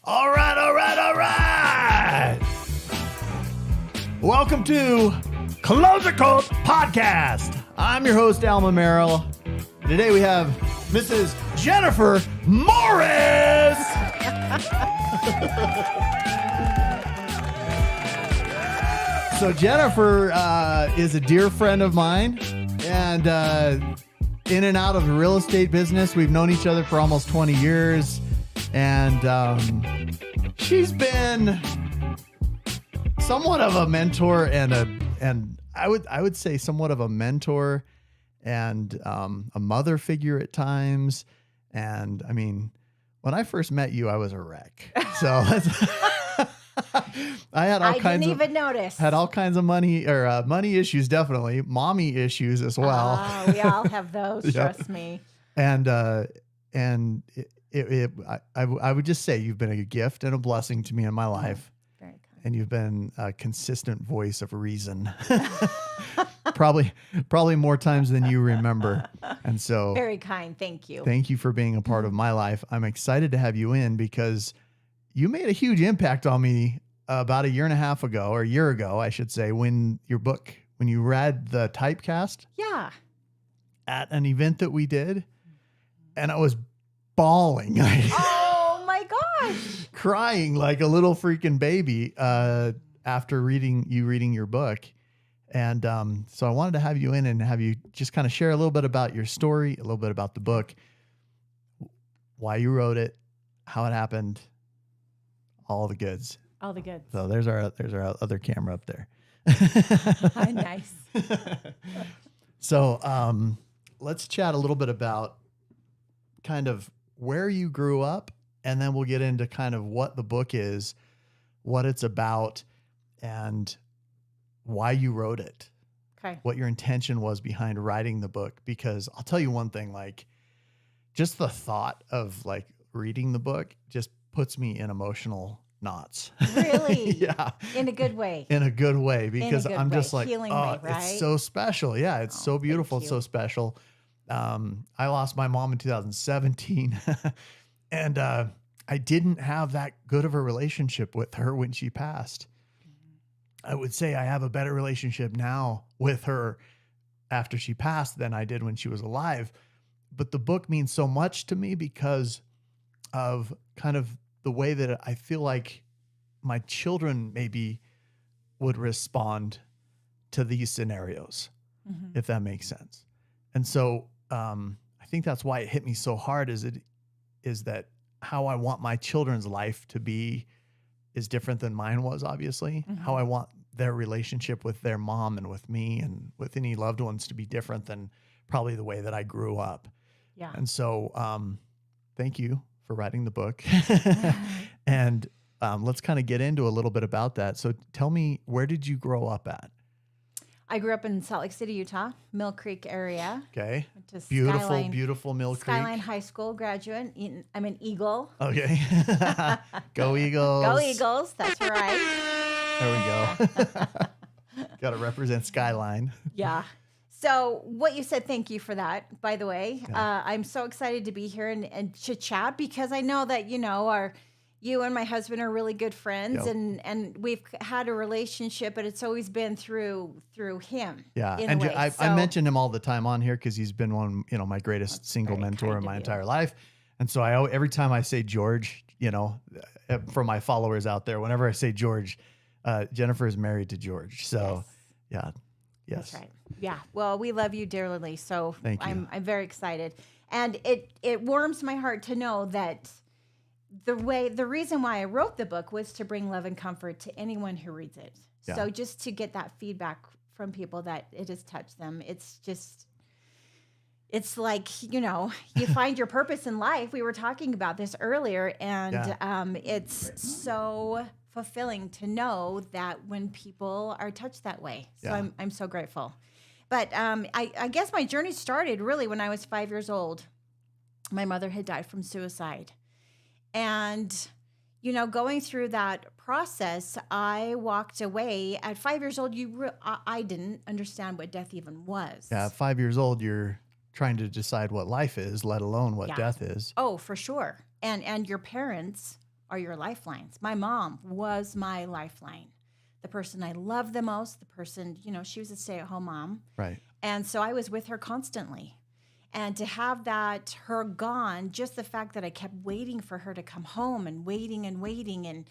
All right. Welcome to Clozer Cult Podcast. I'm your host, Alma Merrill. Today we have Mrs. Jennifer Morris. So Jennifer is a dear friend of mine, and in and out of the real estate business. We've known each other for almost 20 years, and she's been somewhat of a mentor and I would say somewhat of a mentor and a mother figure at times. And I mean, when I first met you, I was a wreck. So I didn't even notice. Had all kinds of money issues, definitely mommy issues as well. We all have those. Trust me. And I would just say you've been a gift and a blessing to me in my life. Very kind. And you've been a consistent voice of reason. probably more times than you remember. And so very kind. Thank you. Thank you for being a part of my life. I'm excited to have you in because you made a huge impact on me about a year ago, I should say, when you read the typecast. Yeah. At an event that we did. And I was bawling. Oh my gosh. Crying like a little freaking baby after reading your book. And so I wanted to have you in and have you just kind of share a little bit about your story, a little bit about the book, why you wrote it, how it happened, all the goods. All the goods. So there's our other camera up there. Nice. So let's chat a little bit about kind of where you grew up, and then we'll get into kind of what the book is, what it's about, and why you wrote it. Okay. What your intention was behind writing the book. Because I'll tell you one thing, like just the thought of like reading the book just puts me in emotional knots. Really? Yeah. In a good way. In a good way, because I'm just like, healing oh, way, right? It's so special. Yeah, it's so beautiful. It's so special. I lost my mom in 2017 and I didn't have that good of a relationship with her when she passed. I would say I have a better relationship now with her after she passed than I did when she was alive. But the book means so much to me because of kind of the way that I feel like my children maybe would respond to these scenarios, if that makes sense. And so I think that's why it hit me so hard is that how I want my children's life to be is different than mine was, obviously. How I want their relationship with their mom and with me and with any loved ones to be different than probably the way that I grew up. Yeah. And so thank you for writing the book. And let's kind of get into a little bit about that. So tell me, where did you grow up at? I grew up in Salt Lake City, Utah, Mill Creek area. Okay. Beautiful Mill Creek. Skyline High School graduate. I'm an Eagle. Okay. Go Eagles. Go Eagles. That's right. There we go. Got to represent Skyline. Yeah. So what you said, thank you for that, by the way. Yeah. I'm so excited to be here and to chat because I know that, you and my husband are really good friends. Yep. And we've had a relationship, but it's always been through him. Yeah. And I mention him all the time on here because he's been my greatest single mentor in my entire life. And so every time I say George, for my followers out there, whenever I say George, Jennifer is married to George. So yeah. Yes. That's right. Yeah. Well, we love you dearly. So thank you. I'm very excited. And it warms my heart to know that the reason why I wrote the book was to bring love and comfort to anyone who reads it. Yeah. So just to get that feedback from people that it has touched them. It's like, you find your purpose in life. We were talking about this earlier, and it's so fulfilling to know that when people are touched that way. So I'm so grateful. But I guess my journey started really when I was 5 years old. My mother had died from suicide. And, going through that process, I walked away. At 5 years old, I didn't understand what death even was. Yeah, at 5 years old, you're trying to decide what life is, let alone what death is. Oh, for sure. And your parents are your lifelines. My mom was my lifeline. The person I loved the most, the person, she was a stay-at-home mom. Right. And so I was with her constantly. And to have that, her gone, just the fact that I kept waiting for her to come home and waiting. And,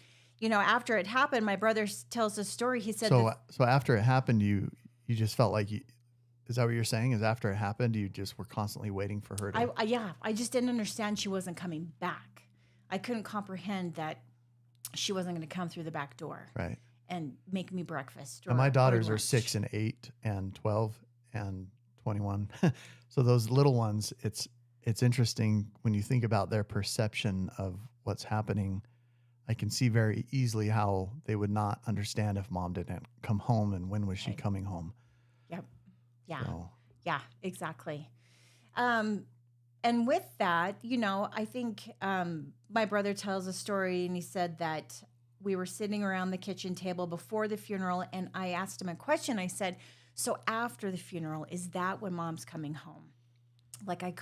after it happened, my brother tells a story. He said, so after it happened, you just felt like is that what you're saying? Is after it happened, you just were constantly waiting for her to? I just didn't understand she wasn't coming back. I couldn't comprehend that she wasn't going to come through the back door. Right. And make me breakfast. And my daughters are 6 and 8 and 12 and 21. So those little ones, it's interesting when you think about their perception of what's happening. I can see very easily how they would not understand if mom didn't come home and when was she coming home. Yep. Yeah. So. Yeah, exactly. And with that, I think my brother tells a story, and he said that we were sitting around the kitchen table before the funeral, and I asked him a question. I said, so after the funeral, is that when mom's coming home? Like I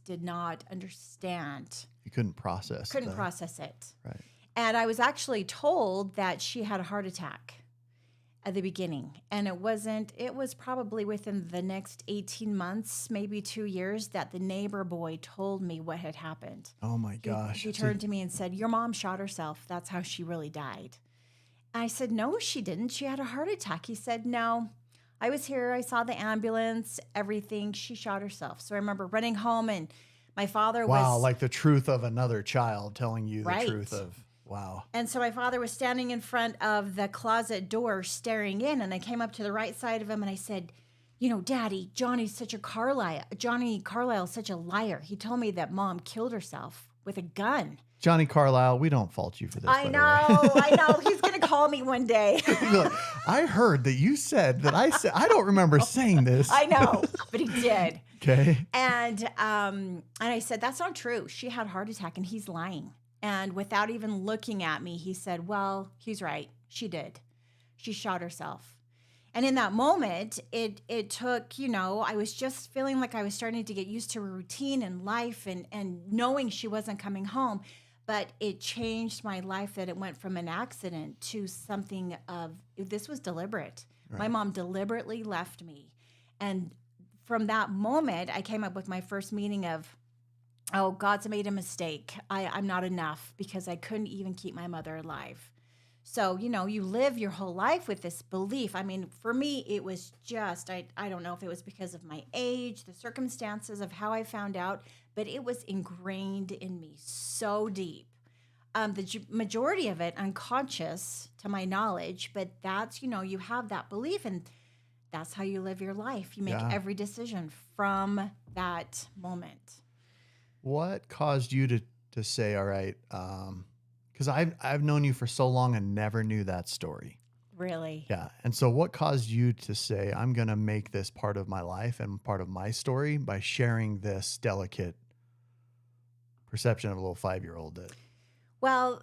did not understand. You couldn't process it. Right. And I was actually told that she had a heart attack at the beginning. And it was probably within the next 18 months, maybe 2 years, that the neighbor boy told me what had happened. Oh my gosh. He turned to me and said, your mom shot herself. That's how she really died. And I said, no, she didn't. She had a heart attack. He said, no, I was here. I saw the ambulance, everything. She shot herself. So I remember running home, and my father was... Wow, like the truth of another child telling you the truth of... Wow. And so my father was standing in front of the closet door staring in, and I came up to the right side of him and I said, Daddy, Johnny Carlisle's such a liar. He told me that mom killed herself with a gun. Johnny Carlisle, we don't fault you for this. I know. He's going to call me one day. Like, I heard that you said that I said, I don't remember saying this. I know, but he did. Okay. And I said, that's not true. She had a heart attack and he's lying. And without even looking at me, he said, well, he's right. She did. She shot herself. And in that moment, it took, I was just feeling like I was starting to get used to a routine in life and knowing she wasn't coming home. But it changed my life that it went from an accident to something of, this was deliberate. Right. My mom deliberately left me. And from that moment, I came up with my first meaning of, oh, God's made a mistake. I'm not enough because I couldn't even keep my mother alive. So, you live your whole life with this belief. I mean, for me, it was just, I don't know if it was because of my age, the circumstances of how I found out, but it was ingrained in me so deep. The majority of it unconscious to my knowledge, but that's, you have that belief and that's how you live your life. You make every decision from that moment. What caused you to say, all right, because I've known you for so long and never knew that story. Really? Yeah. And so what caused you to say, I'm going to make this part of my life and part of my story by sharing this delicate perception of a little 5-year-old that... Well,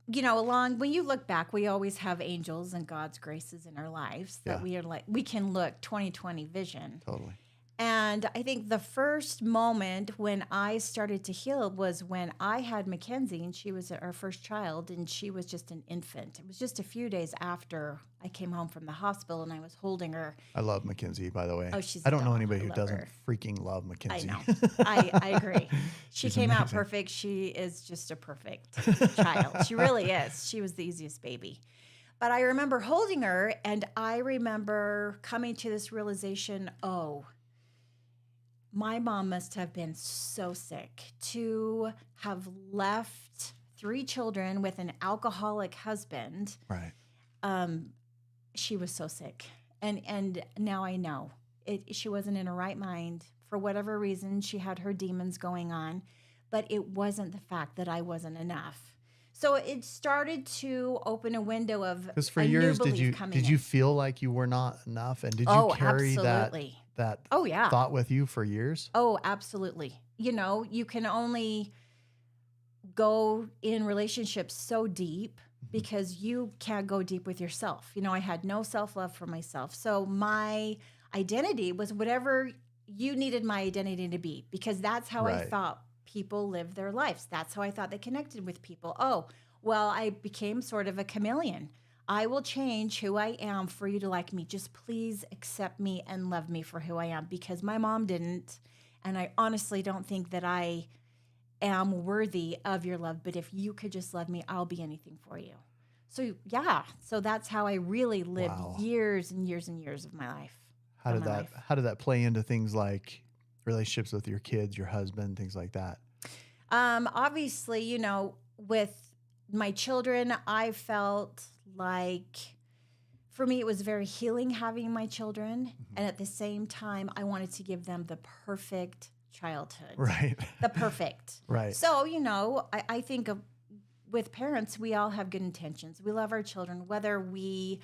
when you look back, we always have angels and God's graces in our lives that we can look 20/20 vision. Totally. And I think the first moment when I started to heal was when I had Mackenzie, and she was our first child, and she was just an infant. It was just a few days after I came home from the hospital, and I was holding her. I love Mackenzie, by the way. Oh, she's I don't know anybody who doesn't freaking love Mackenzie. I know. I agree. She came out perfect. She is just a perfect child. She really is. She was the easiest baby. But I remember holding her, and I remember coming to this realization, my mom must have been so sick to have left 3 children with an alcoholic husband. Right. She was so sick. And now I know. She wasn't in her right mind. For whatever reason, she had her demons going on. But it wasn't the fact that I wasn't enough. So it started to open a window of because for years, did you feel like you were not enough? And did you carry absolutely. that oh, yeah. thought with you for years? Oh, absolutely. You can only go in relationships so deep because you can't go deep with yourself. I had no self-love for myself. So my identity was whatever you needed my identity to be, because that's how I Right. thought people live their lives. That's how I thought they connected with people. Oh, well, I became sort of a chameleon. I will change who I am for you to like me. Just please accept me and love me for who I am, because my mom didn't. And I honestly don't think that I am worthy of your love. But if you could just love me, I'll be anything for you. So, yeah. So that's how I really lived Wow. years and years and years of my life. How did that play into things like relationships with your kids, your husband, things like that? Obviously, you know, with my children, I felt like for me it was very healing having my children, and at the same time I wanted to give them the perfect childhood. Right. The perfect. Right. So, you know, I think with parents, we all have good intentions. We love our children, whether we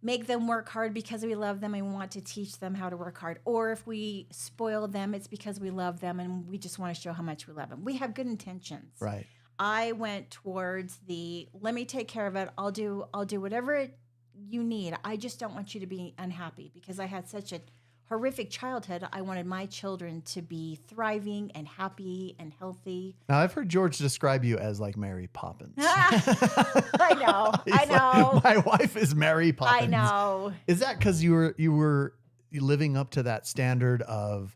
make them work hard because we love them and we want to teach them how to work hard, or if we spoil them, it's because we love them and we just want to show how much we love them. We have good intentions. Right. I went towards let me take care of it. I'll do whatever you need. I just don't want you to be unhappy, because I had such a horrific childhood. I wanted my children to be thriving and happy and healthy. Now, I've heard George describe you as like Mary Poppins. I know. I know. Like, my wife is Mary Poppins. I know. Is that because you were living up to that standard of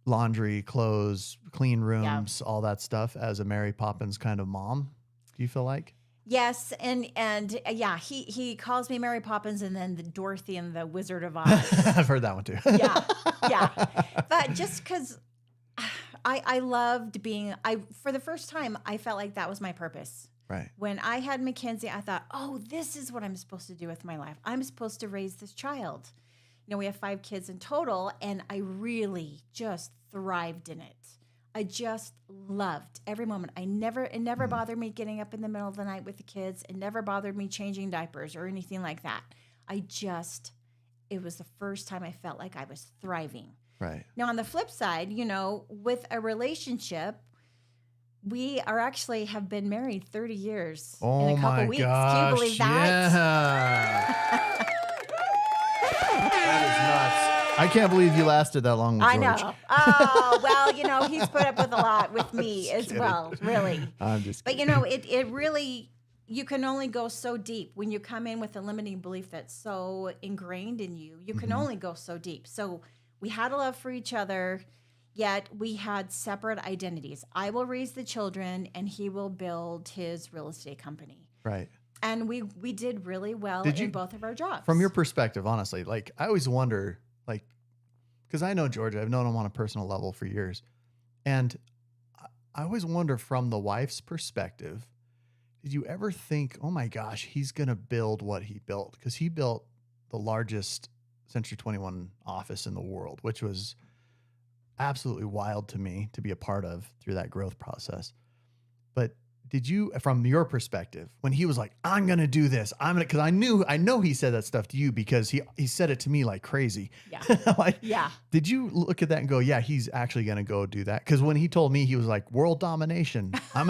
laundry, clothes, clean rooms, all that stuff as a Mary Poppins kind of mom? Do you feel like? Yes, and yeah, he calls me Mary Poppins, and then the Dorothy and the Wizard of Oz. I've heard that one too. Yeah. But just because I loved being, for the first time, I felt like that was my purpose. Right. When I had Mackenzie, I thought, oh, this is what I'm supposed to do with my life. I'm supposed to raise this child. You know, we have 5 kids in total, and I really just thrived in it. I just loved every moment. It never bothered me getting up in the middle of the night with the kids. It never bothered me changing diapers or anything like that. It was the first time I felt like I was thriving. Right. Now, on the flip side, you know, with a relationship, we have been married 30 years in a couple weeks. Gosh, Can you believe that? Yeah. That is nuts. I can't believe you lasted that long with George. I know. Oh, well, you know, he's put up with a lot with me as well, really. I'm just But, kidding. you know, it really, you can only go so deep when you come in with a limiting belief that's so ingrained in you. You can only go so deep. So we had a love for each other, yet we had separate identities. I will raise the children, and he will build his real estate company. Right. And we did really well in both of our jobs. From your perspective, honestly, like I always wonder, like, because I know George, I've known him on a personal level for years. And I always wonder from the wife's perspective, did you ever think, oh my gosh, he's going to build what he built? Because he built the largest Century 21 office in the world, which was absolutely wild to me to be a part of through that growth process. But did you, from your perspective, when he was like, I'm going to do this, because I know he said that stuff to you because he said it to me like crazy. Yeah. Did you look at that and go, yeah, he's actually going to go do that? Because when he told me, he was like, world domination. I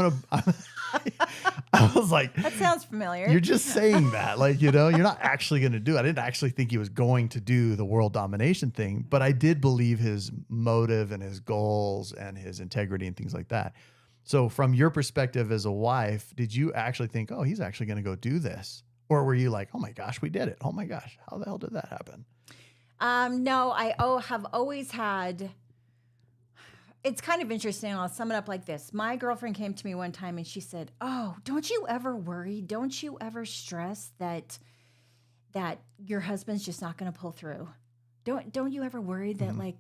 was like, that sounds familiar. You're just saying that, like, you know, you're not actually going to do it. I didn't actually think he was going to do the world domination thing, but I did believe his motive and his goals and his integrity and things like that. So from your perspective as a wife, did you actually think, oh, he's actually going to go do this? Or were you like, oh my gosh, we did it. Oh my gosh, how the hell did that happen? No, I have always had, it's kind of interesting. I'll sum it up like this. My girlfriend came to me one time and she said, oh, don't you ever worry? Don't you ever stress that your husband's just not going to pull through? Don't you ever worry that like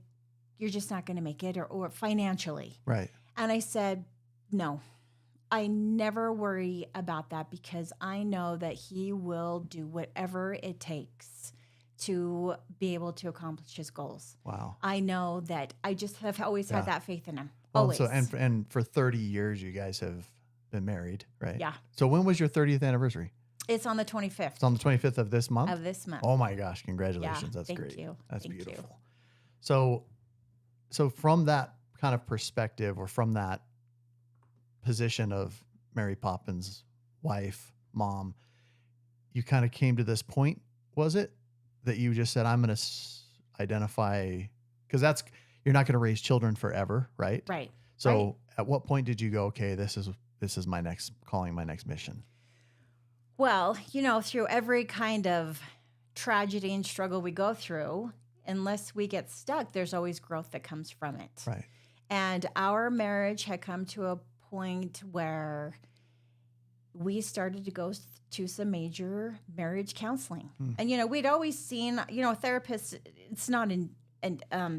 you're just not going to make it or financially? Right. And I said, no, I never worry about that because I know that he will do whatever it takes to be able to accomplish his goals. Wow. I know that. I just have always had that faith in him. Well, Always. so and for 30 years you guys have been married, right? Yeah. So when was your 30th annivery? It's on the 25th. It's on the 25th of this month? Of this month. Oh my gosh, congratulations. Yeah, That's thank great. you. That's Thank beautiful. you. So from that kind of perspective or from that position of Mary Poppins, wife, mom, you kind of came to this point, was it? That you just said, I'm going to identify because you're not going to raise children forever, right? Right. So right. at what point did you go, okay, this is my next calling, my next mission? Well, through every kind of tragedy and struggle we go through, unless we get stuck, there's always growth that comes from it. Right. And our marriage had come to a point where we started to go to some major marriage counseling. And, we'd always seen, therapists, it's not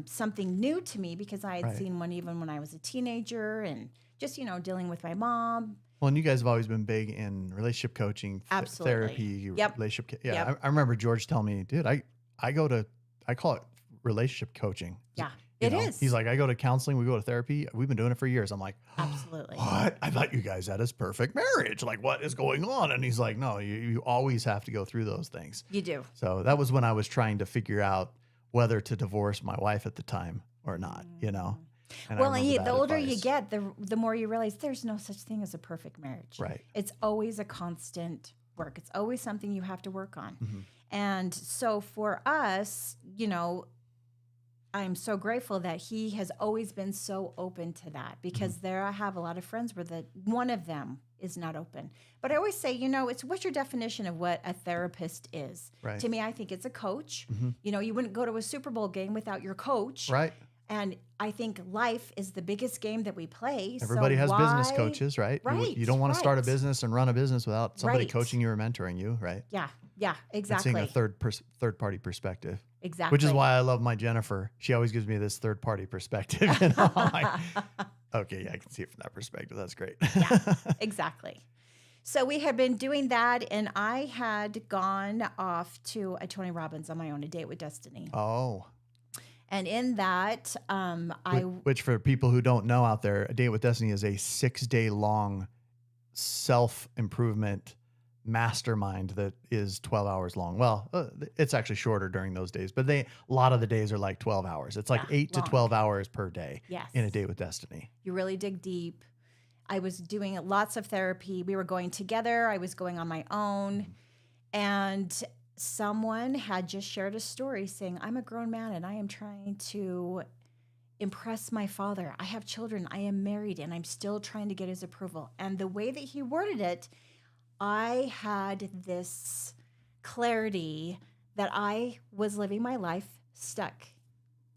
something new to me because I had seen one even when I was a teenager and just, dealing with my mom. Well, and you guys have always been big in relationship coaching, therapy, relationship. Yeah. Yep. I remember George telling me, dude, I call it relationship coaching. Yeah, it is. He's like, I go to counseling, we go to therapy. We've been doing it for years. I'm like, absolutely. What? I thought you guys had this perfect marriage. Like, what is going on? And he's like, no, you always have to go through those things. You do. So that was when I was trying to figure out whether to divorce my wife at the time or not, And well, the older you get, the more you realize there's no such thing as a perfect marriage. Right. It's always a constant work. It's always something you have to work on. Mm-hmm. And so for us, I'm so grateful that he has always been so open to that because there I have a lot of friends where one of them is not open. But I always say, it's what's your definition of what a therapist is? Right. To me, I think it's a coach. You wouldn't go to a Super Bowl game without your coach. Right. And I think life is the biggest game that we play. Everybody has business coaches, right? Right. You don't want to start a business and run a business without somebody Right. coaching you or mentoring you, right? Yeah, exactly. And seeing a third party perspective. Exactly. Which is why I love my Jennifer. She always gives me this third party perspective. I'm like, okay, yeah, I can see it from that perspective. That's great. Yeah, exactly. So we had been doing that, and I had gone off to a Tony Robbins on my own, A Date with Destiny. Oh. And in that, which for people who don't know out there, A Date with Destiny is a 6-day long self-improvement mastermind that is 12 hours long. Well, it's actually shorter during those days, but a lot of the days are like 12 hours. It's like 8 to 12 hours per day in A Date with Destiny. You really dig deep. I was doing lots of therapy. We were going together. I was going on my own. And someone had just shared a story saying, I'm a grown man and I am trying to impress my father. I have children. I am married and I'm still trying to get his approval. And the way that he worded it, I had this clarity that I was living my life stuck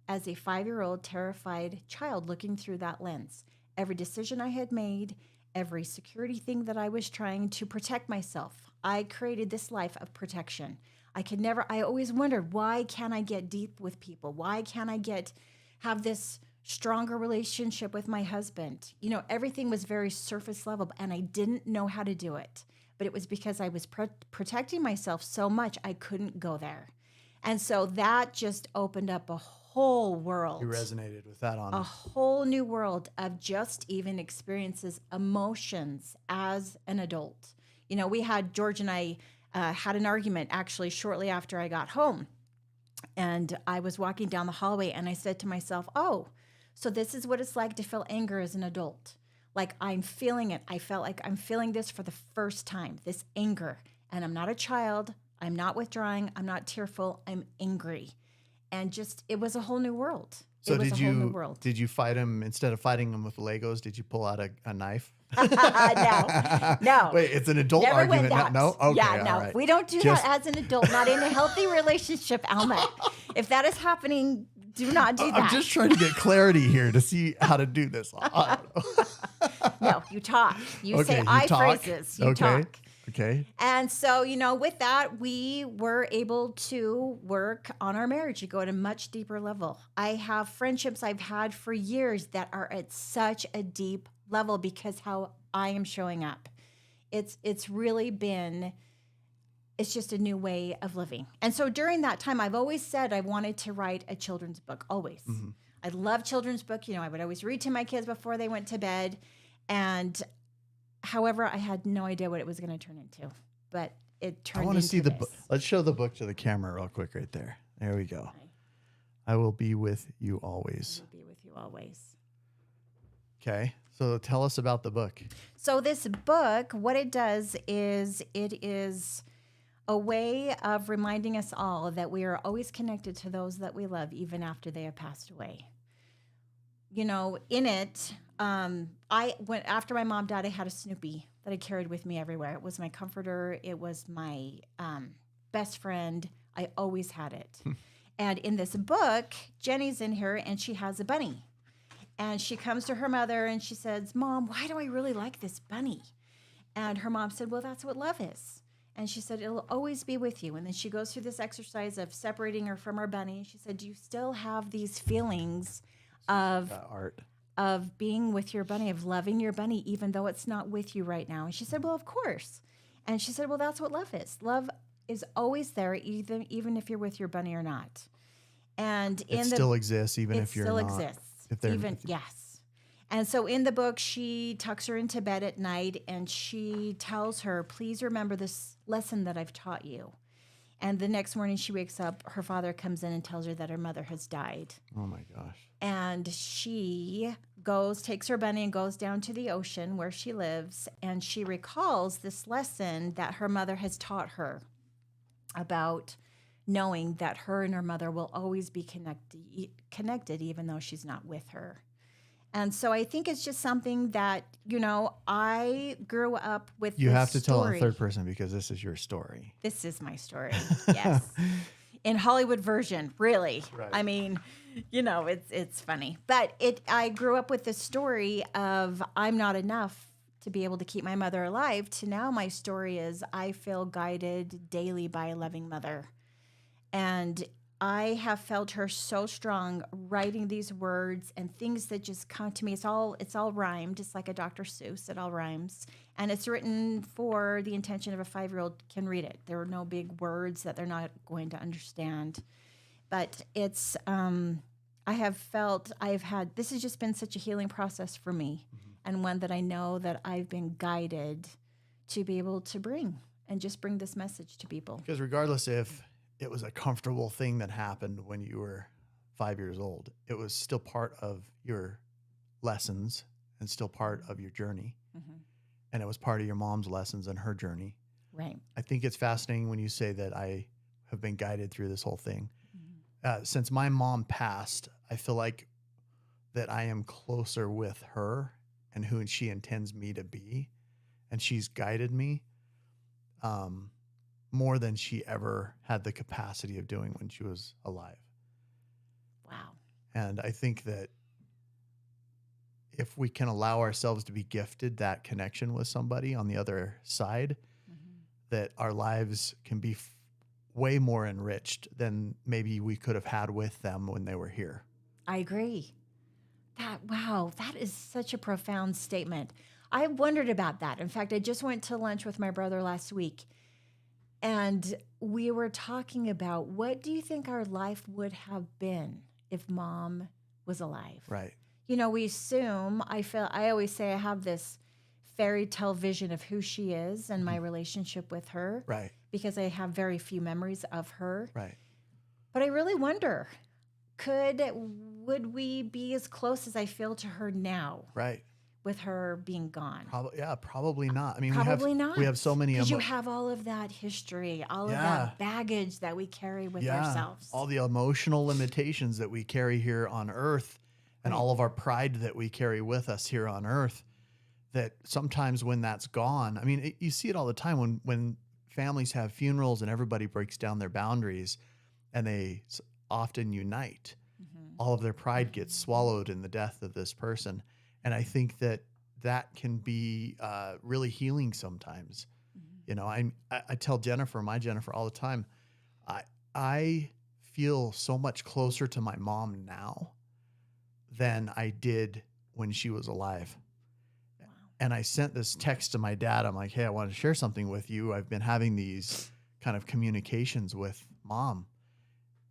as a 5-year-old terrified child looking through that lens. Every decision I had made, every security thing that I was trying to protect myself, I created this life of protection. I always wondered, why can't I get deep with people? Why can't I have this stronger relationship with my husband? Everything was very surface level and I didn't know how to do it. But it was because I was protecting myself so much, I couldn't go there. And so that just opened up a whole world. You resonated with that a whole new world of just even experiences, emotions as an adult. George and I had an argument actually shortly after I got home. And I was walking down the hallway and I said to myself, oh, so this is what it's like to feel anger as an adult. Like I'm feeling it. I felt like I'm feeling this for the first time, this anger. And I'm not a child. I'm not withdrawing. I'm not tearful. I'm angry. And it was a whole new world. So it was a whole new world. Did you fight him, instead of fighting him with Legos, did you pull out a knife? No. Wait, it's an adult Never argument. Went that. No? Okay, yeah, no. right. We don't do that as an adult, not in a healthy relationship, Alma. If that is happening, do not do that. I'm just trying to get clarity here to see how to do this. No, you talk. You say phrases. You talk. Okay. And so, with that, we were able to work on our marriage to go at a much deeper level. I have friendships I've had for years that are at such a deep level because how I am showing up. It's really been, it's just a new way of living. And so during that time, I've always said I wanted to write a children's book, always. Mm-hmm. I love children's book. I would always read to my kids before they went to bed. And however, I had no idea what it was going to turn into, but it turned into I want to see the book. this. Let's show the book to the camera real quick right there. There we go. Okay. I will be with you always. I will be with you always. Okay. So tell us about the book. So this book, what it does is it is a way of reminding us all that we are always connected to those that we love, even after they have passed away. You know, in it, I went after my mom died. I had a Snoopy that I carried with me everywhere. It was my comforter. It was my best friend. I always had it. And in this book, Jenny's in here, and she has a bunny. And she comes to her mother, and she says, "Mom, why do I really like this bunny?" And her mom said, "Well, that's what love is." And she said, "It'll always be with you." And then she goes through this exercise of separating her from her bunny. She said, "Do you still have these feelings of art of being with your bunny, of loving your bunny, even though it's not with you right now?" And she said, "Well, of course." And she said, "Well, that's what love is. Love is always there, even if you're with your bunny or not." And it still exists, even if you're still not. exists. If they're Even yes. And so in the book, she tucks her into bed at night and she tells her, "Please remember this lesson that I've taught you." And the next morning she wakes up, her father comes in and tells her that her mother has died. Oh my gosh. And she takes her bunny and goes down to the ocean where she lives. And she recalls this lesson that her mother has taught her about knowing that her and her mother will always be connected even though she's not with her. And so I think it's just something that, you know, I grew up with. You this have to tell in story. third person because this is your story. This is my story. Yes. In Hollywood version, really. Right. I mean, you know, it's funny. But I grew up with this story of I'm not enough to be able to keep my mother alive, to now my story is I feel guided daily by a loving mother. And I have felt her so strong writing these words and things that just come to me. It's all rhymed. It's like a Dr. Seuss. It all rhymes. And it's written for the intention of a 5-year-old can read it. There are no big words that they're not going to understand. But it's, this has just been such a healing process for me. Mm-hmm. And one that I know that I've been guided to be able to bring this message to people. Because regardless if it was a comfortable thing that happened when you were 5 years old, it was still part of your lessons and still part of your journey. Mm-hmm. And it was part of your mom's lessons and her journey. Right. I think it's fascinating when you say that I have been guided through this whole thing. Mm-hmm. Since my mom passed, I feel like that I am closer with her and who she intends me to be. And she's guided me more than she ever had the capacity of doing when she was alive. Wow. And I think that if we can allow ourselves to be gifted that connection with somebody on the other side, mm-hmm. that our lives can be way more enriched than maybe we could have had with them when they were here. I agree. That is such a profound statement. I wondered about that. In fact, I just went to lunch with my brother last week, and we were talking about what do you think our life would have been if Mom was alive? Right. You know, we assume, I always say I have this fairy tale vision of who she is and my relationship with her. Right. Because I have very few memories of her. Right. But I really wonder, would we be as close as I feel to her now? Right. With her being gone. Probably not. I mean, not. We have so many. Because you have all of that history, all of that baggage that we carry with ourselves. All the emotional limitations that we carry here on earth and all of our pride that we carry with us here on earth, that sometimes when that's gone, I mean, you see it all the time when families have funerals and everybody breaks down their boundaries and they often unite. Mm-hmm. All of their pride gets swallowed in the death of this person. And I think that can be really healing sometimes. Mm-hmm. You know, I tell my Jennifer all the time, I feel so much closer to my mom now than I did when she was alive. Wow. And I sent this text to my dad. I'm like, hey, I want to share something with you. I've been having these kind of communications with Mom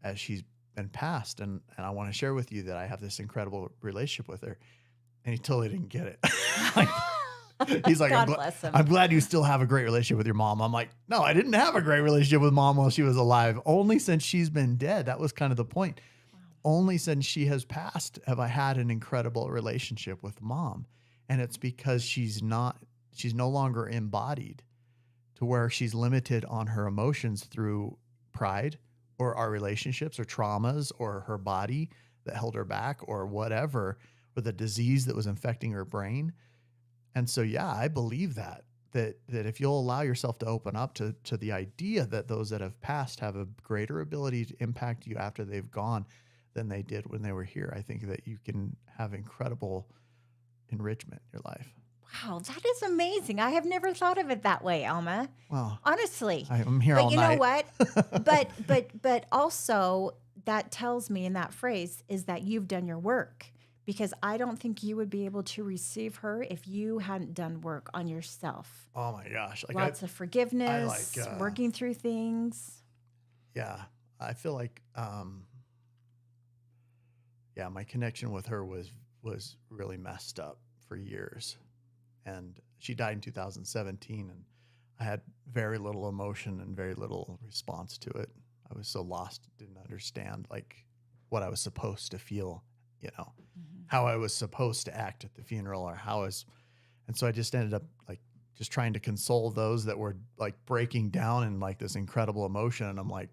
as she's been passed. And I want to share with you that I have this incredible relationship with her. And he totally didn't get it. He's like, I'm glad you still have a great relationship with your mom. I'm like, no, I didn't have a great relationship with Mom while she was alive. Only since she's been dead. That was kind of the point. Wow. Only since she has passed have I had an incredible relationship with Mom. And it's because she's no longer embodied. to where she's limited on her emotions through pride or our relationships or traumas or her body that held her back or whatever, with a disease that was infecting her brain. And so, yeah, I believe that if you'll allow yourself to open up to the idea that those that have passed have a greater ability to impact you after they've gone than they did when they were here, I think that you can have incredible enrichment in your life. Wow, that is amazing. I have never thought of it that way, Alma. Well, honestly. I'm here all night. But you know what? But also that tells me in that phrase is that you've done your work, because I don't think you would be able to receive her if you hadn't done work on yourself. Oh my gosh. Like lots of forgiveness, working through things. Yeah. I feel like, my connection with her was really messed up for years. And she died in 2017, and I had very little emotion and very little response to it. I was so lost, didn't understand like what I was supposed to feel, how I was supposed to act at the funeral, or and so I just ended up like just trying to console those that were like breaking down in like this incredible emotion. And I'm like,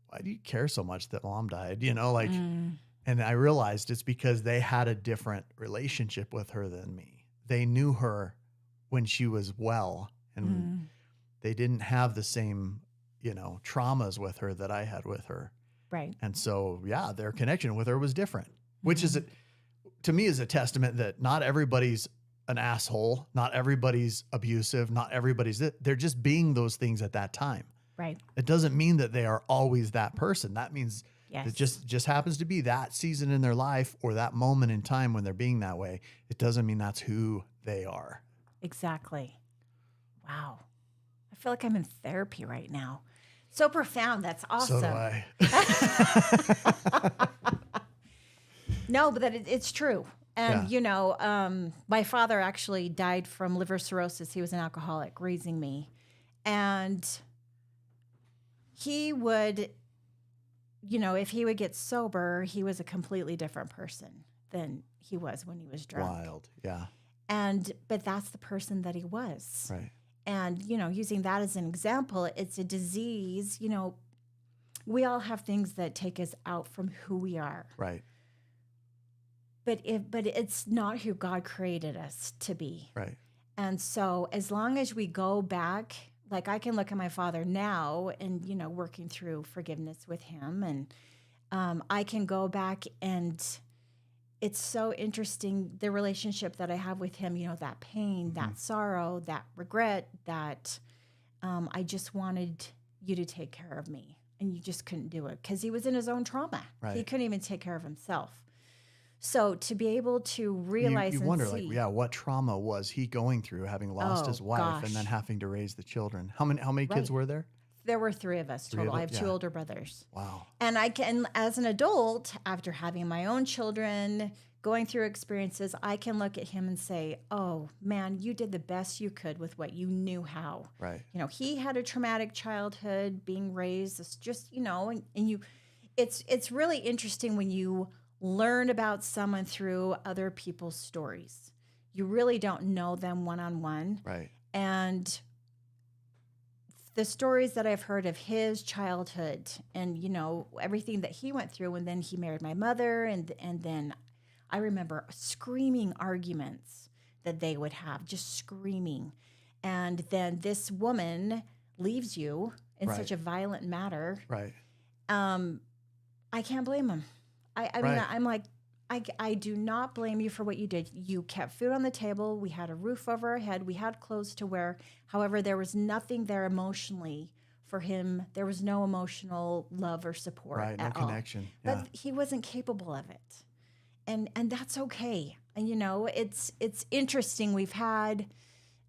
why do you care so much that mom died? And I realized it's because they had a different relationship with her than me. They knew her when she was well, and they didn't have the same, traumas with her that I had with her. Right. And so, their connection with her was different, which is, to me, is a testament that not everybody's an asshole. Not everybody's abusive. Not everybody's they're just being those things at that time. Right. It doesn't mean that they are always that person. That means it just happens to be that season in their life or that moment in time when they're being that way. It doesn't mean that's who they are. Exactly. Wow. I feel like I'm in therapy right now. So profound. That's awesome. So do I. No, but it's true. And, my father actually died from liver cirrhosis. He was an alcoholic raising me. And he would, if he would get sober, he was a completely different person than he was when he was drunk. Wild. Yeah. But that's the person that he was. Right. And, using that as an example, it's a disease, we all have things that take us out from who we are. Right. But it's not who God created us to be. Right. And so as long as we go back, like I can look at my father now and, working through forgiveness with him, and I can go back, and it's so interesting, the relationship that I have with him, that pain, that sorrow, that regret, that I just wanted you to take care of me, and you just couldn't do it because he was in his own trauma. Right. He couldn't even take care of himself. So to be able to realize you and wonder, see, what trauma was he going through, having lost his wife and then having to raise the children? How many kids were there? There were 3 of us total. I have 2 older brothers. Wow. And I can, as an adult, after having my own children, going through experiences, I can look at him and say, oh, man, you did the best you could with what you knew how. Right. He had a traumatic childhood, being raised, it's just, and you, it's really interesting when you learn about someone through other people's stories. You really don't know them one-on-one. Right. And the stories that I've heard of his childhood and, everything that he went through, and then he married my mother, and then I remember screaming arguments that they would have, just screaming. And then this woman leaves you in such a violent manner. Right. I can't blame him. I mean, I'm like, I do not blame you for what you did. You kept food on the table. We had a roof over our head. We had clothes to wear. However, there was nothing there emotionally for him. There was no emotional love or support at all. No connection. Yeah. But he wasn't capable of it. And that's okay. And, it's interesting. We've had,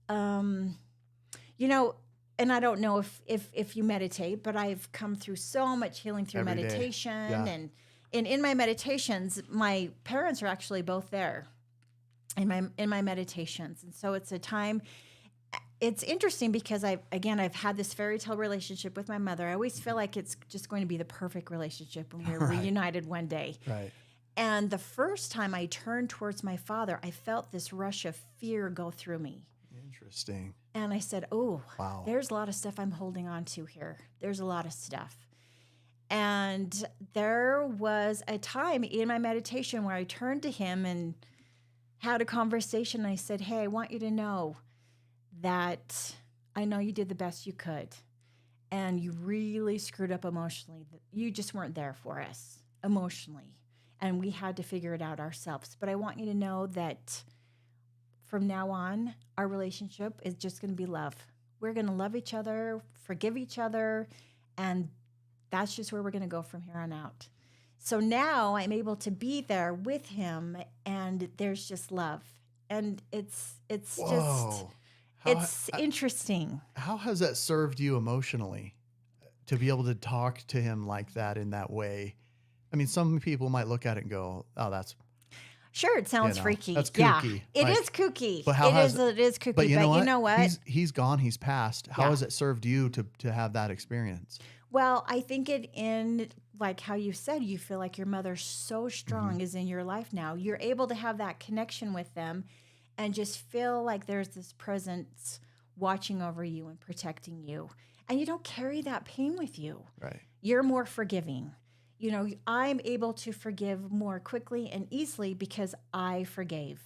and I don't know if you meditate, but I've come through so much healing through Every meditation. Yeah. And in my meditations, my parents are actually both there in my meditations. And so it's a time, it's interesting because I've had this fairy tale relationship with my mother. I always feel like it's just going to be the perfect relationship when we're reunited one day. Right. And the first time I turned towards my father, I felt this rush of fear go through me. Interesting. And I said, oh, Wow. there's a lot of stuff I'm holding on to here. There's a lot of stuff. And there was a time in my meditation where I turned to him and had a conversation. I said, hey, I want you to know that I know you did the best you could. And you really screwed up emotionally. You just weren't there for us emotionally. And we had to figure it out ourselves. But I want you to know that from now on, our relationship is just going to be love. We're going to love each other, forgive each other, and that's just where we're going to go from here on out. So now I'm able to be there with him, and there's just love. And it's Whoa. it's interesting. How has that served you emotionally to be able to talk to him like that in that way? I mean, some people might look at it and go, oh, that's... Sure, it sounds freaky. That's kooky. Yeah, it is kooky. But it is kooky. But you know what? He's gone. He's passed. How has it served you to have that experience? Well, I think it in like how you said, you feel like your mother so strong is in your life now. You're able to have that connection with them and just feel like there's this presence watching over you and protecting you. And you don't carry that pain with you. Right. You're more forgiving. You know, I'm able to forgive more quickly and easily because I forgave.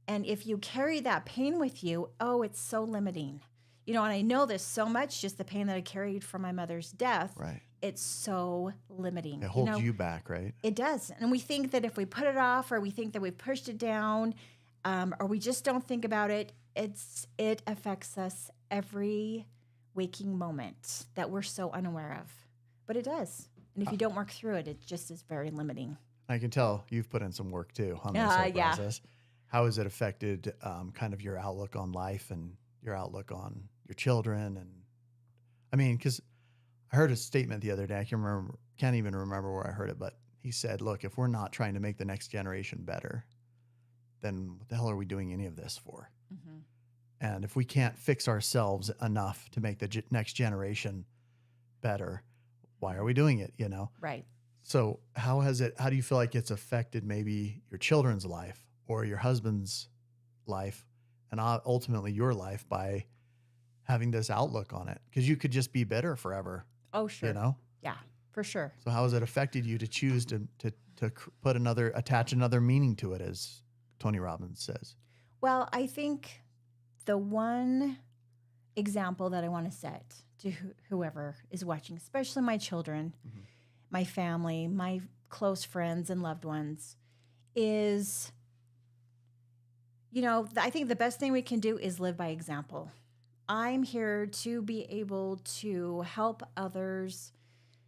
And if you carry that pain with you, oh, it's so limiting. You know, and I know this so much, just the pain that I carried from my mother's death. Right. It's so limiting. It holds you back, right? It does. And we think that if we put it off or we think that we've pushed it down or we just don't think about it, it affects us every waking moment that we're so unaware of. But it does. And if you don't work through it, it just is very limiting. I can tell you've put in some work too on this whole yeah. process. How has it affected kind of your outlook on life and your outlook on your children? And I mean, because I heard a statement the other day. I can't even remember where I heard it, but he said, "Look, if we're not trying to make the next generation better, then what the hell are we doing any of this for? Mm-hmm. And if we can't fix ourselves enough to make the next generation better, why are we doing it, you know?" Right. So how do you feel like it's affected maybe your children's life or your husband's life and ultimately your life by having this outlook on it? Because you could just be bitter forever. Oh, sure. You know? Yeah, for sure. So how has it affected you to choose to attach another meaning to it, as Tony Robbins says? Well, I think the one example that I want to set to whoever is watching, especially my children, my family, my close friends and loved ones, is, you know, I think the best thing we can do is live by example. I'm here to be able to help others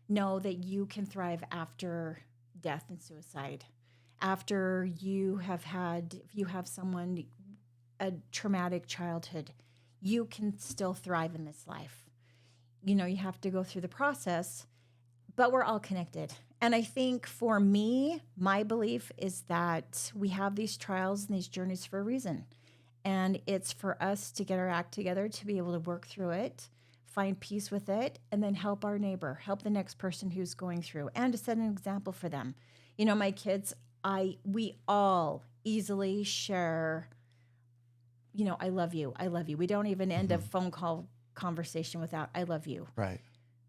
know that you can thrive after death and suicide. After you have if you have someone, a traumatic childhood, you can still thrive in this life. You know, you have to go through the process, but we're all connected. And I think for me, my belief is that we have these trials and these journeys for a reason. And it's for us to get our act together, to be able to work through it, find peace with it, and then help our neighbor, help the next person who's going through, and to set an example for them. You know, my kids, we all easily share, you know, I love you. I love you. We don't even end a phone call conversation without I love you. Right.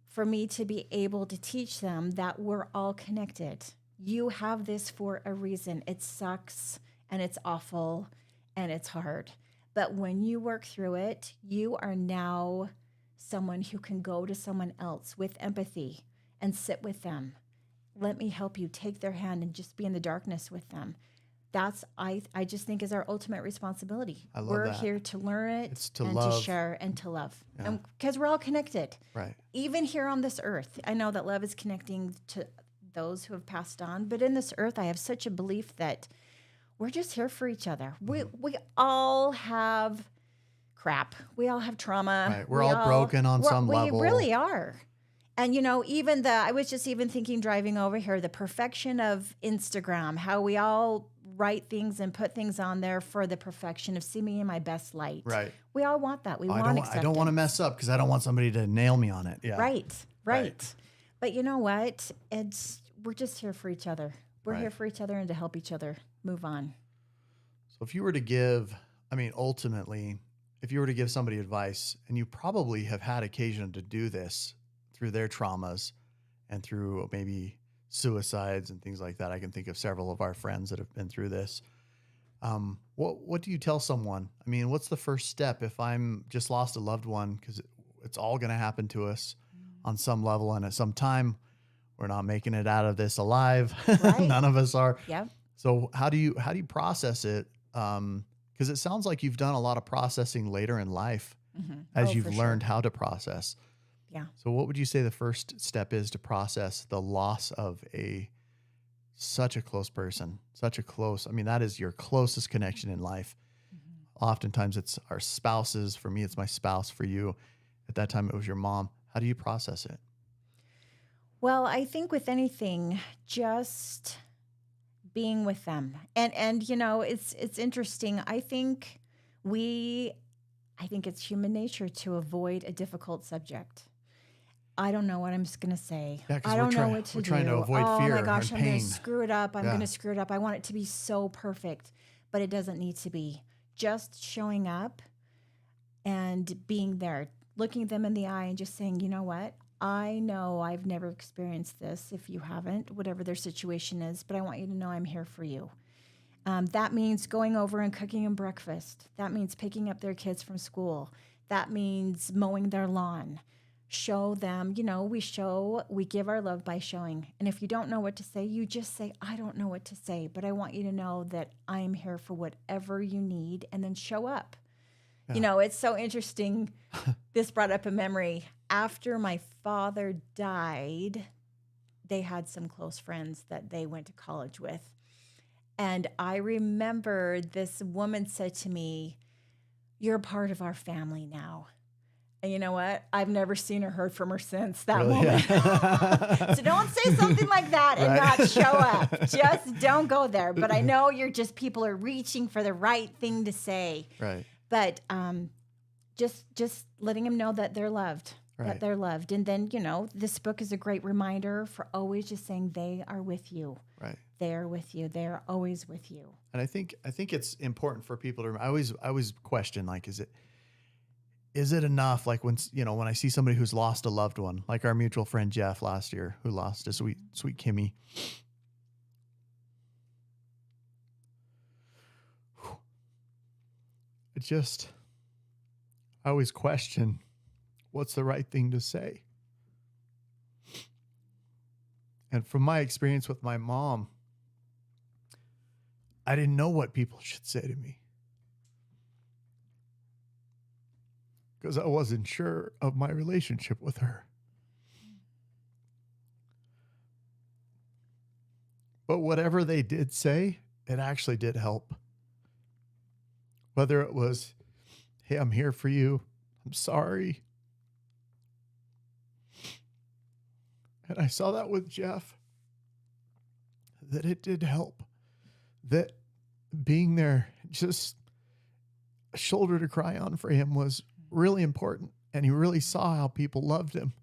For me to be able to teach them that we're all connected. You have this for a reason. It sucks and it's awful and it's hard. But when you work through it, you are now someone who can go to someone else with empathy and sit with them. Let me help you. Take their hand and just be in the darkness with them. That's, I just think, is our ultimate responsibility. I love We're that. here to learn it It's to and love. to share and to love. Yeah. Because we're all connected. Right. Even here on this earth, I know that love is connecting to those who have passed on. But in this earth, I have such a belief that we're just here for each other. We all have crap. We all have trauma. Right. We're all broken on some level. We really are. And, you know, I was just even thinking driving over here, the perfection of Instagram, how we all write things and put things on there for the perfection of see me in my best light. Right. We all want that. We want acceptance. I don't want to mess up because I don't want somebody to nail me on it. Yeah. Right. But you know what? We're just here for each other. We're here for each other and to help each other move on. So if you were to give, ultimately, if you were to give somebody advice, and you probably have had occasion to do this through their traumas and through maybe suicides and things like that. I can think of several of our friends that have been through this. What do you tell someone? I mean, what's the first step if I'm just lost a loved one? Because it's all going to happen to us on some level, and at some time, we're not making it out of this alive. Right. None of us are. Yep. So how do you process it? Because it sounds like you've done a lot of processing later in life as you've learned how to process. Yeah. So what would you say the first step is to process the loss of such a close person, I mean, that is your closest connection in life. Oftentimes it's our spouses. For me, it's my spouse. For you, at that time, it was your mom. How do you process it? Well, I think with anything, just being with them. And you know, it's interesting. I think it's human nature to avoid a difficult subject. I don't know what I'm just going to say. Yeah, I don't know what to do. We're trying to avoid fear. Oh my gosh, and I'm going pain. to screw it up. I'm going to screw it up. I want it to be so perfect, but it doesn't need to be. Just showing up and being there, looking them in the eye and just saying, you know what? I know I've never experienced this if you haven't, whatever their situation is, but I want you to know I'm here for you. That means going over and cooking them breakfast. That means picking up their kids from school. That means mowing their lawn. Show them, we give our love by showing. And if you don't know what to say, you just say, I don't know what to say, but I want you to know that I'm here for whatever you need, and then show up. Yeah. It's so interesting. This brought up a memory. After my father died, they had some close friends that they went to college with. And I remember this woman said to me, you're a part of our family now. And you know what? I've never seen or heard from her since that moment. Yeah. So don't say something like that and not show up. Just don't go there. But I know people are reaching for the right thing to say. Right. But just letting them know that they're loved. Right. That they're loved. And then, this book is a great reminder for always just saying they are with you. Right. They're with you. They're always with you. And I think it's important for people to, I always question, like, is it enough? Like when I see somebody who's lost a loved one, like our mutual friend Jeff last year, who lost a sweet Kimmy. I always question, what's the right thing to say? And from my experience with my mom, I didn't know what people should say to me, because I wasn't sure of my relationship with her. But whatever they did say, it actually did help. Whether it was, hey, I'm here for you, I'm sorry. And I saw that with Jeff, that it did help. That being there, just a shoulder to cry on for him, was really important. And he really saw how people loved him.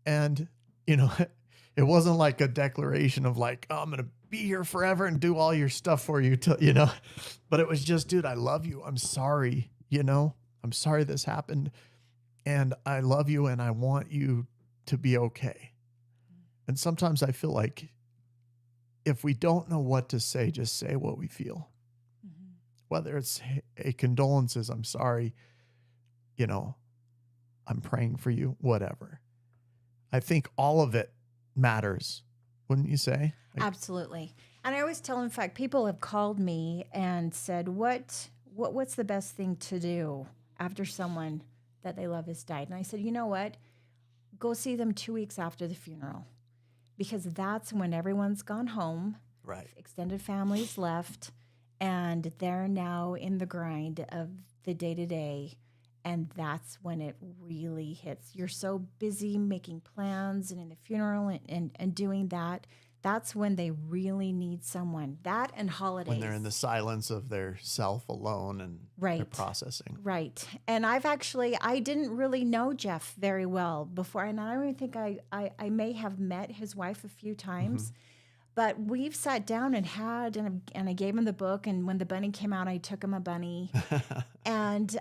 And, it wasn't like a declaration of like, oh, I'm going to be here forever and do all your stuff for you, but it was just, dude, I love you. I'm sorry. I'm sorry this happened, and I love you, and I want you to be okay. And sometimes I feel like if we don't know what to say, just say what we feel. Mm-hmm. Whether it's a condolences, I'm sorry, I'm praying for you, whatever. I think all of it matters, wouldn't you say? Absolutely. And I always tell, in fact, people have called me and said, what's the best thing to do after someone that they love has died? And I said, you know what? Go see them 2 weeks after the funeral, because that's when everyone's gone home. Right. Extended families left, and they're now in the grind of the day-to-day. And that's when it really hits. You're so busy making plans and in the funeral and doing that. That's when they really need someone. That and holidays. When they're in the silence of their self alone and they're processing. Right. And I didn't really know Jeff very well before. And I don't even think I may have met his wife a few times. Mm-hmm. But we've sat down and and I gave him the book. And when the bunny came out, I took him a bunny. And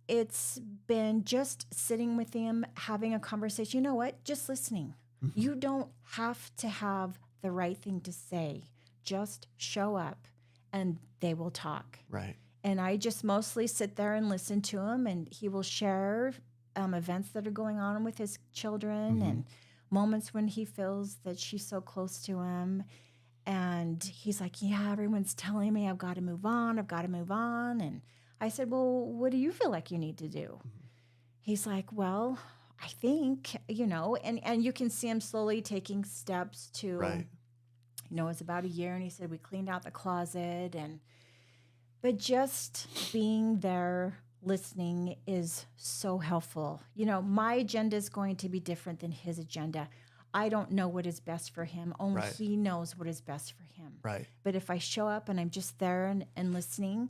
it's been just sitting with him, having a conversation. You know what? Just listening. You don't have to have the right thing to say. Just show up and they will talk. Right. And I just mostly sit there and listen to him, and he will share events that are going on with his children and moments when he feels that she's so close to him. And he's like, yeah, everyone's telling me I've got to move on. I've got to move on. And I said, well, what do you feel like you need to do? He's like, well, I think, and you can see him slowly taking steps to, right. It's about a year. And he said, we cleaned out the closet. But just being there, listening is so helpful. My agenda is going to be different than his agenda. I don't know what is best for him. Only right. he knows what is best for him. Right. But if I show up and I'm just there and listening,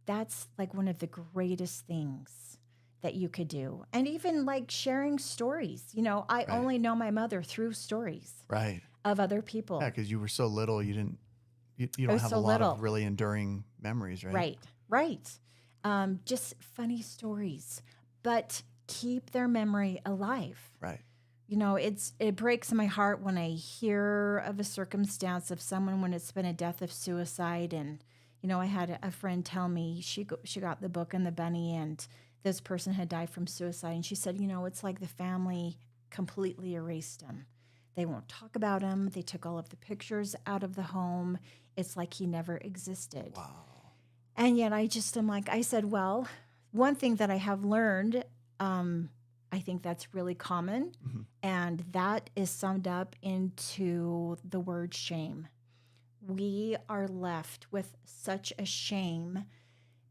that's like one of the greatest things that you could do. And even like sharing stories. I right. only know my mother through stories right. of other people. Yeah, because you were so little, you don't have a lot of really enduring memories, right? Right. Just funny stories, but keep their memory alive. Right. It breaks my heart when I hear of a circumstance of someone when it's been a death of suicide. And, I had a friend tell me she got the book and the bunny, and this person had died from suicide. And she said, it's like the family completely erased him. They won't talk about him. They took all of the pictures out of the home. It's like he never existed. Wow. And yet I said, well, one thing that I have learned, I think that's really common, and that is summed up into the word shame. We are left with such a shame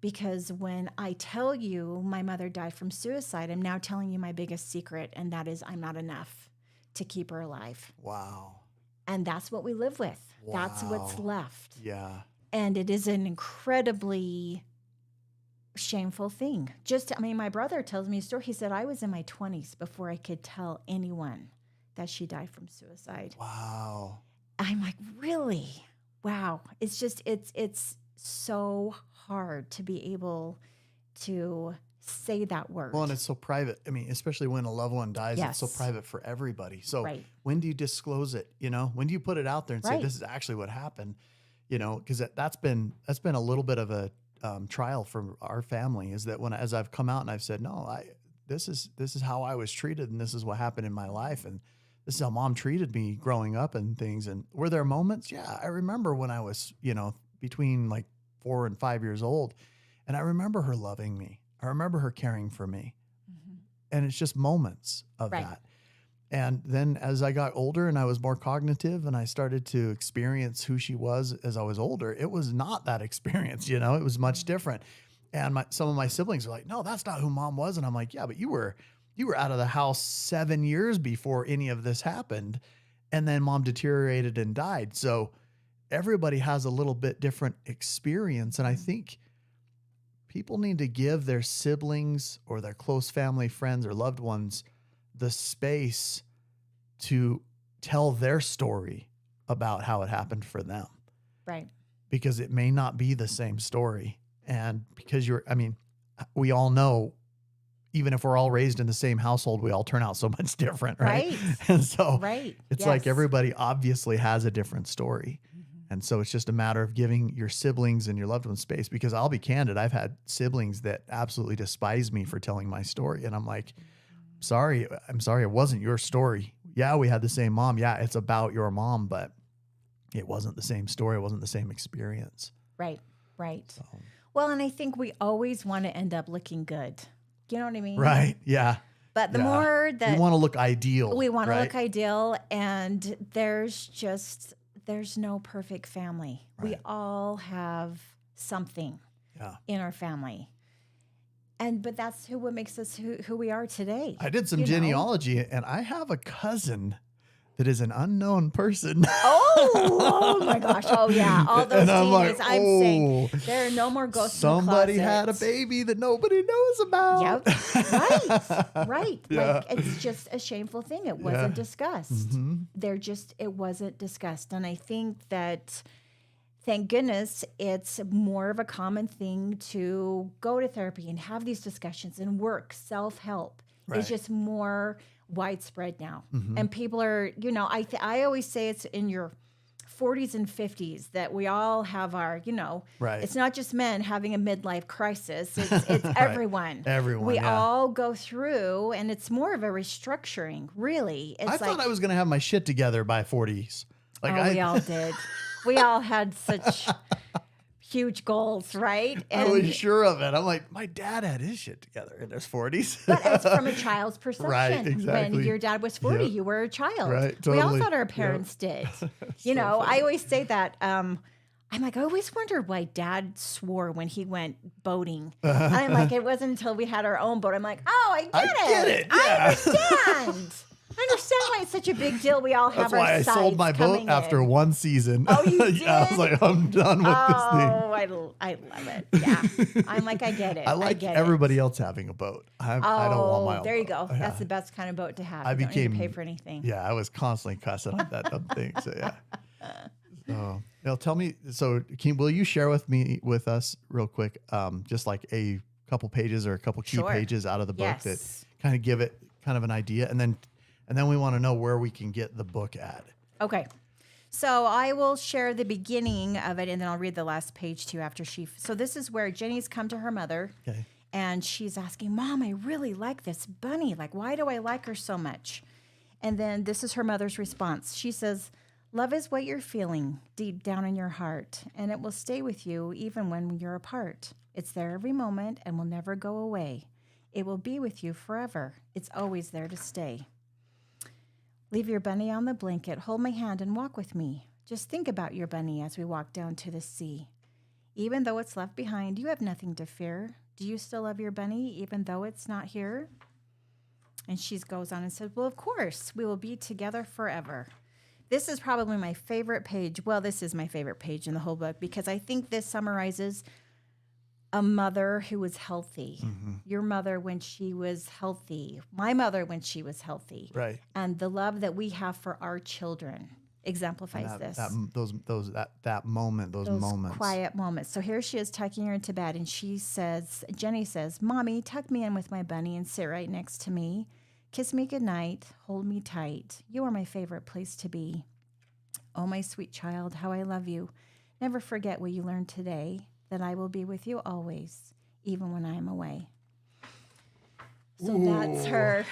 because when I tell you my mother died from suicide, I'm now telling you my biggest secret, and that is I'm not enough to keep her alive. Wow. And that's what we live with. Wow. That's what's left. Yeah. And it is an incredibly shameful thing. My brother tells me a story. He said, I was in my 20s before I could tell anyone that she died from suicide. Wow. I'm like, really? Wow. It's just, it's so hard to be able to say that word. Well, and it's so private. Especially when a loved one dies, Yes. It's so private for everybody. So Right. when do you disclose it? When do you put it out there and say, Right. this is actually what happened? Because that's been a little bit of a trial for our family, is that as I've come out and I've said, no, this is how I was treated, and this is what happened in my life, and this is how mom treated me growing up and things. And were there moments? Yeah, I remember when I was, between like 4 and 5 years old, and I remember her loving me. I remember her caring for me. And it's just moments of Right. that. And then as I got older and I was more cognitive and I started to experience who she was as I was older, it was not that experience, it was much different. And some of my siblings are like, no, that's not who mom was. And I'm like, yeah, but you were out of the house 7 years before any of this happened. And then mom deteriorated and died. So everybody has a little bit different experience. And I think people need to give their siblings or their close family, friends, or loved ones the space to tell their story about how it happened for them. Right. Because it may not be the same story. And because we all know, even if we're all raised in the same household, we all turn out so much different, right? And so it's like everybody obviously has a different story. And so it's just a matter of giving your siblings and your loved ones space, because I'll be candid. I've had siblings that absolutely despise me for telling my story. And I'm like, I'm sorry. It wasn't your story. Yeah, we had the same mom. Yeah, it's about your mom, but it wasn't the same story. It wasn't the same experience. Right. So. Well, and I think we always want to end up looking good. You know what I mean? Right. Yeah. But the more that we want to look ideal, we want to look ideal, and there's no perfect family. Right. We all have something in our family. But that's what makes us who we are today. I did some genealogy, and I have a cousin that is an unknown person. Oh my gosh. Oh yeah. All those And I'm DNAs. like, I'm saying there are no more ghosts in the somebody closet. had a baby that nobody knows about. Yep. Right. Yeah. Like it's just a shameful thing. It wasn't discussed. It wasn't discussed. And I think that thank goodness it's more of a common thing to go to therapy and have these discussions and work. Self-help is just more widespread now. And people are, I always say it's in your 40s and 50s that we all have our, it's not just men having a midlife crisis. It's everyone. Everyone. We all go through, and it's more of a restructuring, really. It's I thought I was going to have my shit together by 40s. We all did. We all had such huge goals, right? And I was sure of it. I'm like, my dad had his shit together in his 40s. But it's from a child's perception. Right, exactly. When your dad was 40, you were a child. Right, totally. We all thought our parents did. I always say that. I'm like, I always wondered why Dad swore when he went boating. And I'm like, it wasn't until we had our own boat. I'm like, oh, I get it. Yeah. I understand. I understand why it's such a big deal. We all have That's why I sold my boat after one season. Oh, you did? I was like, I'm done with this thing. Oh, I love it. Yeah. I'm like, I get it. I like everybody else having a boat. I don't want my own there you boat. go. Yeah. That's the best kind of boat to have. I You don't became need to pay for anything. Yeah, I was constantly cussing on that dumb thing. So yeah. So now tell me. So will you share with us real quick, just like a couple pages or a couple key pages out of the book that kind of give it kind of an idea, and then we want to know where we can get the book at. Okay. So I will share the beginning of it, and then I'll read the last page too after so this is where Jenny's come to her mother. Okay. And she's asking, Mom, I really like this bunny. Like, why do I like her so much? And then this is her mother's response. She says, love is what you're feeling deep down in your heart, and it will stay with you even when you're apart. It's there every moment and will never go away. It will be with you forever. It's always there to stay. Leave your bunny on the blanket, hold my hand, and walk with me. Just think about your bunny as we walk down to the sea. Even though it's left behind, you have nothing to fear. Do you still love your bunny, even though it's not here? And she goes on and says, well, of course, we will be together forever. This is probably my favorite page. Well, this is my favorite page in the whole book because I think this summarizes a mother who was healthy. Your mother when she was healthy. My mother when she was healthy. Right. And the love that we have for our children exemplifies this. That moment, those moments. Quiet moments. So here she is tucking her into bed, and Jenny says, Mommy, tuck me in with my bunny and sit right next to me. Kiss me goodnight. Hold me tight. You are my favorite place to be. Oh, my sweet child, how I love you. Never forget what you learned today, that I will be with you always, even when I am away. So that's her.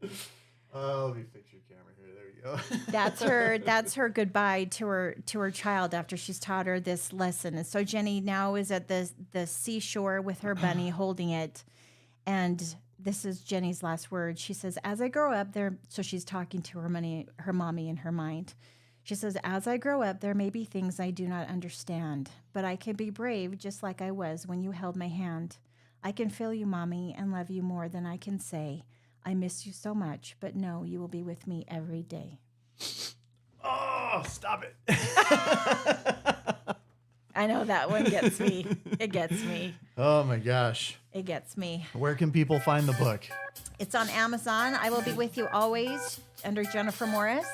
Let me fix your camera here. There you go. That's her goodbye to her child after she's taught her this lesson. And so Jenny now is at the seashore with her bunny holding it. And this is Jenny's last word. She says, as I grow up there, so she's talking to her mommy in her mind. She says, as I grow up, there may be things I do not understand, but I can be brave just like I was when you held my hand. I can feel you, Mommy, and love you more than I can say. I miss you so much, but know you will be with me every day. Oh, stop it. I know that one gets me. It gets me. Oh, my gosh. It gets me. Where can people find the book? It's on Amazon. I will be with you always under Jennifer Morris.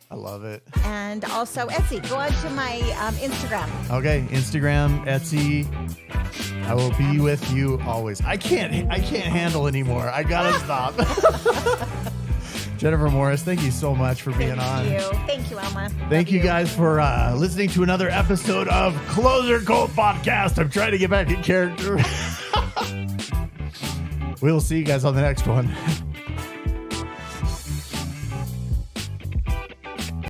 I love it. And also Etsy. Go on to my Instagram. Okay, Instagram, Etsy. I will be with you always. I can't handle anymore. I gotta stop. Jennifer Morris, thank you so much for being on. Thank you, Alma. Thank you guys for listening to another episode of Clozer Cult Podcast. I'm trying to get back in character. We'll see you guys on the next one.